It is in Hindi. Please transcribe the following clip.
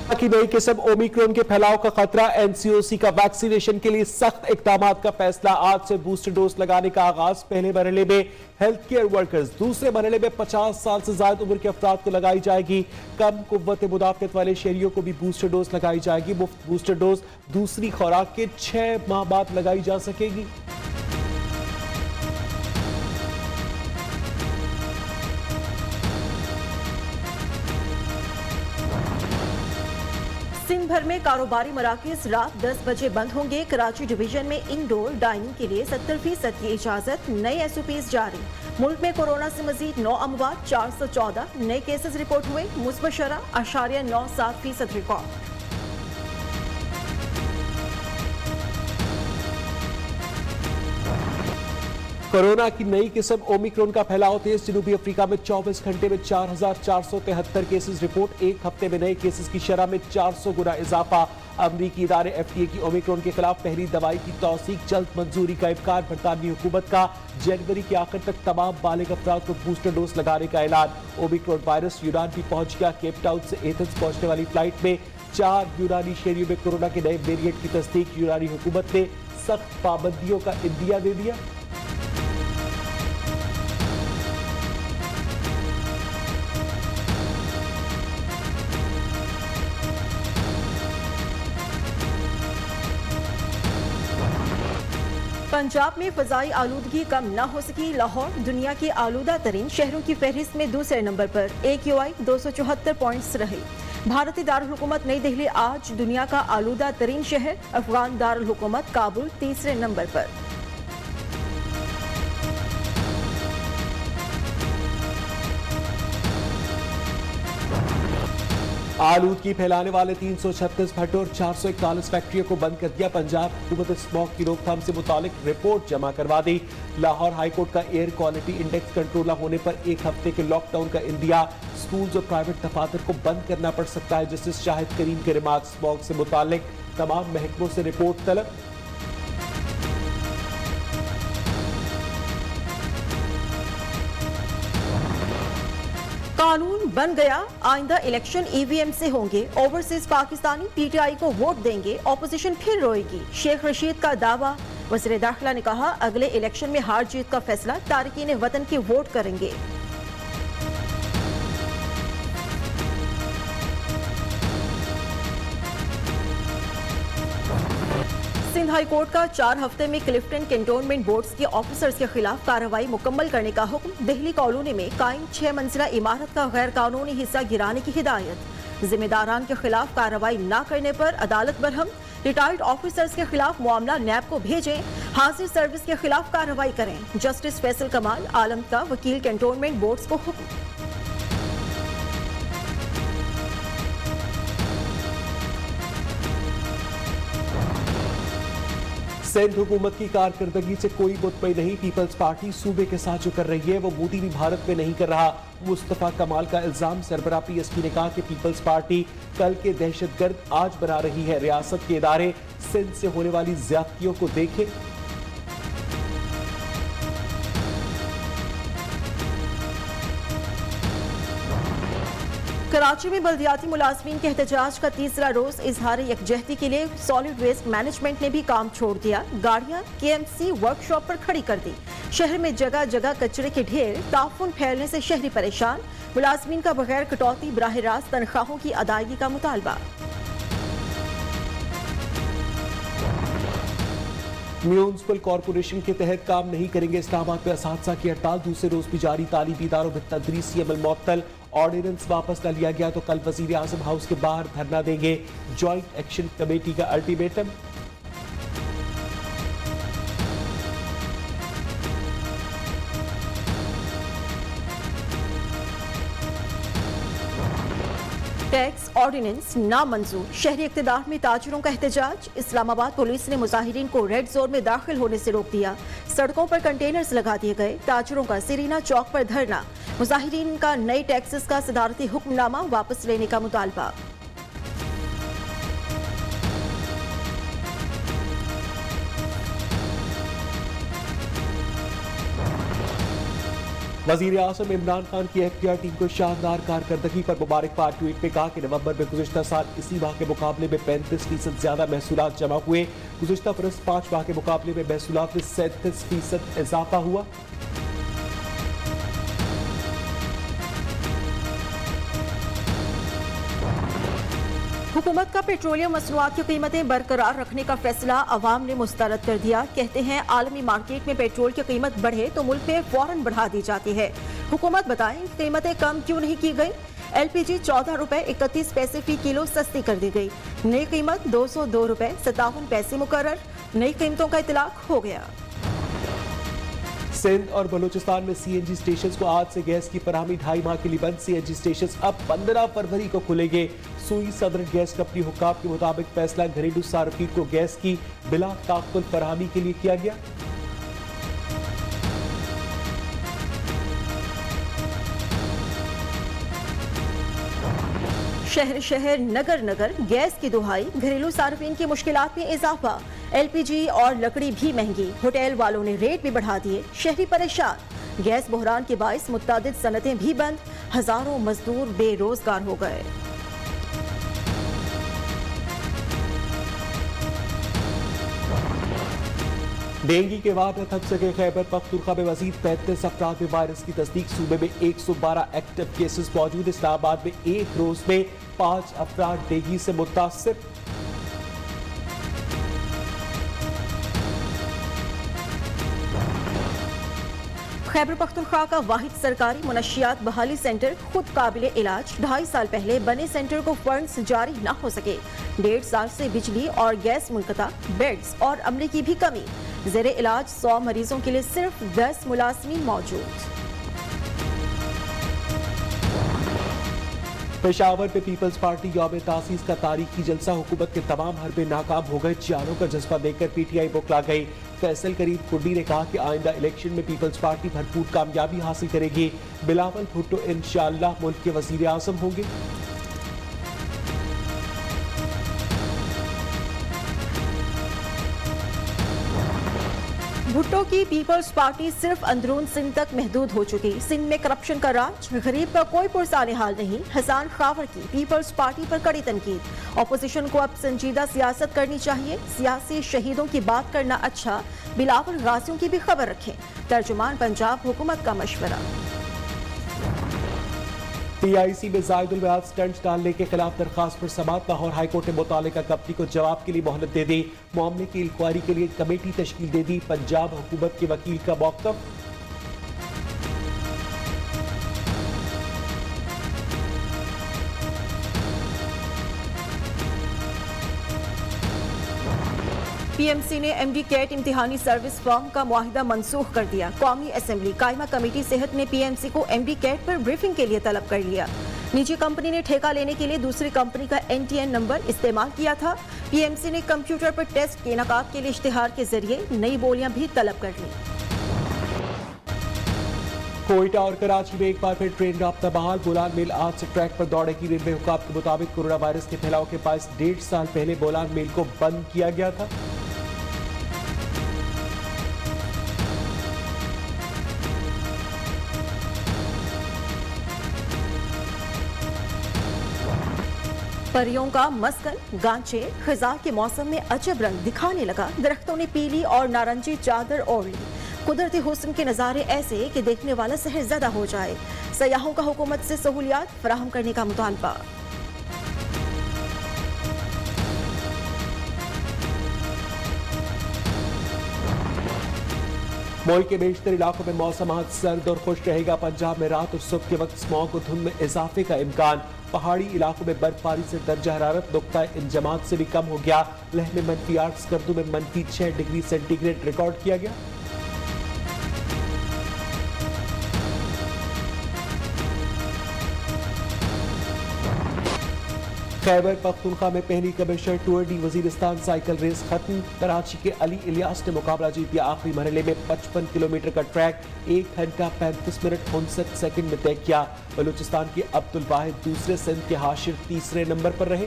की नई किस्म ओमिक्रॉन के फैलाव का खतरा, एनसीओसी का वैक्सीनेशन के लिए सख्त इकदाम का फैसला। आज से बूस्टर डोज लगाने का आगाज। पहले मरहले में हेल्थ केयर वर्कर्स, दूसरे मरहले में 50 साल से ज्यादा उम्र के अफराद को लगाई जाएगी। कम कुव्वत मुदाफियत वाले शहरियों को भी बूस्टर डोज लगाई जाएगी। मुफ्त बूस्टर डोज दूसरी खुराक के 6 माह बाद लगाई जा सकेगी। सिंध भर में कारोबारी मराकज रात 10 बजे बंद होंगे। कराची डिवीजन में इंडोर डाइनिंग के लिए 70% की इजाजत। नए एसओपीज जारी। मुल्क में कोरोना से मजीद 9 अमवात, 414 नए केसेस रिपोर्ट हुए। मुस्बत शरह 0.97% रिकॉर्ड। कोरोना की नई किस्म ओमिक्रॉन का फैलाव तेज। जनूबी अफ्रीका में 24 घंटे में 4,473 केसेस रिपोर्ट। एक हफ्ते में नए केसेस की शरह में 400 गुना इजाफा। अमरीकी इदारे एफडीए की ओमिक्रॉन के खिलाफ पहली दवाई की तौसीक जल्द मंजूरी का इब्कार। बरतानवी हुकूमत का जनवरी के आखिर तक तमाम बालिग अफराद को बूस्टर डोज लगाने का ऐलान। ओमिक्रॉन वायरस यूनान भी पहुंच गया। केप टाउन से एथेंस पहुंचने वाली फ्लाइट में 4 यूनानी शहरियों में कोरोना के नए वेरिएंट की तस्दीक। यूनानी हुकूमत ने सख्त पाबंदियों का इंदिया दे दिया। पंजाब में फजाई आलूदगी कम न हो सकी। लाहौर दुनिया के आलूदा तरीन शहरों की फहरिस्त में दूसरे नंबर पर। AQI 274 पॉइंट्स रहे। भारतीय दारुल हुकूमत नई दिल्ली आज दुनिया का आलूदा तरीन शहर। अफगान दारुल हुकूमत काबुल तीसरे नंबर पर। आलूदगी फैलाने वाले 336 भट्टों और 441 फैक्ट्रियों को बंद कर दिया। पंजाब हुकूमत स्मॉग की रोकथाम से मुतालिक रिपोर्ट जमा करवा दी। लाहौर हाईकोर्ट का एयर क्वालिटी इंडेक्स कंट्रोल न होने पर 1 हफ्ते के लॉकडाउन का इंदिया। स्कूल्स और प्राइवेट दफातर को बंद करना पड़ सकता है। जस्टिस शाहिद करीम के रिमार्क। स्मॉग से मुतालिक तमाम महकमों से रिपोर्ट तलब। कानून बन गया। आइंदा इलेक्शन ईवीएम से होंगे। ओवरसीज पाकिस्तानी पीटीआई को वोट देंगे। ऑपोजिशन फिर रोएगी। शेख रशीद का दावा। वज़ीर दाखिला ने कहा अगले इलेक्शन में हार जीत का फैसला तारिकीन वतन के वोट करेंगे। सिंध हाई कोर्ट का 4 हफ्ते में क्लिफ्टन कैंटोनमेंट बोर्ड्स के ऑफिसर्स के खिलाफ कार्रवाई मुकम्मल करने का हुक्म। दिल्ली कॉलोनी में कायम 6 मंजिला इमारत का गैर कानूनी हिस्सा गिराने की हिदायत। जिम्मेदारान के खिलाफ कार्रवाई न करने पर अदालत बरहम। रिटायर्ड ऑफिसर्स के खिलाफ मामला नैब को भेजें। हाजिर सर्विस के खिलाफ कार्रवाई करें। जस्टिस फैसल कमाल आलम का वकील कैंटोनमेंट बोर्ड्स को हुक्म। सिंध हुकूमत की कारकर्दगी से कोई मुतमईन नहीं। पीपल्स पार्टी सूबे के साथ जो कर रही है वो मोदी भी भारत में नहीं कर रहा। मुस्तफा कमाल का इल्जाम। सरबराह पीएसपी ने कहा कि पीपल्स पार्टी कल के दहशतगर्द आज बना रही है। रियासत के इदारे सिंध से होने वाली ज्यादतियों को देखें। कराची में बल्दियाती मुलाजमीन के एहतजाज का तीसरा रोज। इजहार यकजहती के लिए सॉलिड वेस्ट मैनेजमेंट ने भी काम छोड़ दिया। गाड़ियां KMC वर्कशॉप पर खड़ी कर दी। शहर में जगह जगह कचरे के ढेर। ताफुन फैलने से शहरी परेशान। मुलाजमीन का बगैर कटौती बराह रास्त तनख्वाहों की अदायगी का मुतालबा। म्यूनिसिपल कॉरपोरेशन के तहत काम नहीं करेंगे। इस्लामाबाद में असातिज़ा की हड़ताल दूसरे रोज भी जारी। तालीमी इदारों में तदरीसी अमल मुअत्तल। ऑर्डिनेंस वापस न लिया गया तो कल वजीर आजम हाउस के बाहर धरना देंगे। ज्वाइंट एक्शन कमेटी का अल्टीमेटम। टैक्स ऑर्डिनेंस नामंजूर। शहरी इक़्तिदार में ताजिरों का एहतजाज। इस्लामाबाद पुलिस ने मुजाहिरीन को रेड जोन में दाखिल होने से रोक दिया। सड़कों पर कंटेनर्स लगा दिए गए। ताजिरों का सिरीना चौक पर धरना। मुजाहिरीन का नए टैक्सेस का सदारती हुक्मनामा वापस लेने का मुतालबा। वजीर आजम इमरान खान की एफटीआर टीम को शानदार कारकर्दगी पर मुबारकबाद। ट्वीट में कहा कि नवंबर में गुज़िश्ता साल इसी माह के मुकाबले में 35% ज्यादा महसूलात जमा हुए। गुज़िश्ता बरस 5 माह के मुकाबले में महसूलात में 37% इजाफा हुआ। हुकूमत का पेट्रोलियम मसनूआत की कीमतें बरकरार रखने का फैसला अवाम ने मुस्तरद कर दिया। कहते हैं आलमी मार्केट में पेट्रोल की कीमत बढ़े तो मुल्क में फौरन बढ़ा दी जाती है। हुकूमत बताएं कीमतें कम क्यों नहीं की गई। LPG 14 रुपए 31 पैसे फी किलो सस्ती कर दी गई। नई कीमत 202 रुपए 57 पैसे मुकर्रर। नई कीमतों का इतलाक हो गया। सिंध और बलूचिस्तान में CNG स्टेशन को आज से गैस की फराहमी 2.5 माह के लिए बंद। CNG स्टेशन अब 15 फरवरी को खुलेंगे। सुई सदर गैस कंपनी हुक्काम के मुताबिक फैसला घरेलू सार्फिन को गैस की बिला ताक़ुल फराहमी के लिए किया गया। शहर शहर नगर नगर गैस की दुहाई, घरेलू सार्फिन की मुश्किलात में इजाफा। LPG और लकड़ी भी महंगी, होटल वालों ने रेट भी बढ़ा दिए। शहरी परेशान, गैस बहरान के बाइस मुत्तादिद सनतें भी बंद। हजारों मजदूर बेरोजगार हो गए। डेंगू के बाद थक सके खैबर पख्तूनख्वा में मजीद 35 अफराद में वायरस की तस्दीक। सूबे में 112 एक्टिव केसेस मौजूद। इस्लामाबाद में एक रोज में 5 अफराद डेंगू से मुतासिर। खैबर पख्तूनख्वा का वाहिद सरकारी मुनशियात बहाली सेंटर खुद काबिल इलाज। 2.5 साल पहले बने सेंटर को फंड्स जारी न हो सके। 1.5 साल से बिजली और गैस मुनक़ता, बेड्स और अमले की भी कमी। ज़ेरे इलाज 100 मरीजों के लिए सिर्फ 10 मुलाज़मीन मौजूद। पेशावर में पीपल्स पार्टी यौम तासीस का तारीखी जलसा। हुकूमत के तमाम हरबे नाकाम हो गए। जानो का जज्बा देकर PTI बौखला गई। फैसल करीम कुर्डी ने कहा कि आइंदा इलेक्शन में पीपल्स पार्टी भरपूर कामयाबी हासिल करेगी। बिलावल भुट्टो इंशाअल्लाह मुल्क के वजीर आज़म होंगे। भुट्टो की पीपल्स पार्टी सिर्फ अंदरून सिंध तक महदूद हो चुकी। सिंध में करप्शन का राज, गरीब का कोई पुरसाने हाल नहीं। हसन खावर की पीपल्स पार्टी पर कड़ी तनकीद। अपोजिशन को अब संजीदा सियासत करनी चाहिए। सियासी शहीदों की बात करना अच्छा, बिलावल गाजियों की भी खबर रखें। तर्जुमान पंजाब हुकूमत का मशवरा। PIC में जायदुल बयान स्टंट डालने के खिलाफ दरखास्त पर समाअत। लाहौर हाईकोर्ट ने मुतालिका कंपनी को जवाब के लिए मोहलत दे दी। मामले की इंक्वायरी के लिए कमेटी तश्कील दे दी। पंजाब हुकूमत के वकील का मौक़िफ़। PMC ने MD कैट इम्तिहानी सर्विस फर्म का मुआहिदा मनसूख कर दिया। कौमी असम्बली कायमा कमेटी सेहत ने PMC को MD कैट पर ब्रीफिंग के लिए तलब कर लिया। निजी कंपनी ने ठेका लेने के लिए दूसरी कंपनी का NTN नंबर इस्तेमाल किया था। PMC ने कंप्यूटर पर टेस्ट के इनेकाद के लिए इश्तिहार के जरिए नई बोलियां भी तलब कर ली। कोयटा और कराची में एक बार फिर ट्रेन राब्ता बहाल। बोलान मेल आज से ट्रैक पर दौड़ेगी। रेलवे हुकाम के मुताबिक कोरोना वायरस के फैलाव के पास 1.5 साल पहले बोलान मेल को बंद किया गया था। परियों का मस्कन गांचे खिजा के मौसम में अजब रंग दिखाने लगा। दरख्तों ने पीली और नारंगी चादर ओढ़ ली। कुदरती हुस्न के नज़ारे ऐसे कि देखने वाला सहरज़दा हो जाए। सयाहों का हुकूमत से सहूलियात फराहम करने का मुतालबा। मुल्क के बेशतर इलाकों में मौसम आज सर्द और खुश रहेगा। पंजाब में रात और सुबह के वक्त स्मॉग और धुंध में इजाफे का इम्कान। पहाड़ी इलाकों में बर्फबारी से दर्जा हरारत नुक्ता इंजमात से भी कम हो गया। लेह में -8, स्कर्दू में -6 डिग्री सेंटीग्रेड रिकॉर्ड किया गया। खैबर पख्तूनख्वा में पहली commissioner tour de Waziristan cycle race खत्म। कराची के अली इलियास ने मुकाबला जीत दिया। आखिरी मरहले में 55 किलोमीटर का ट्रैक 1 घंटा 35 मिनट 59 सेकंड में तय किया। बलूचिस्तान के अब्दुल वाहिद दूसरे, सिंध के हाशिर तीसरे नंबर पर रहे।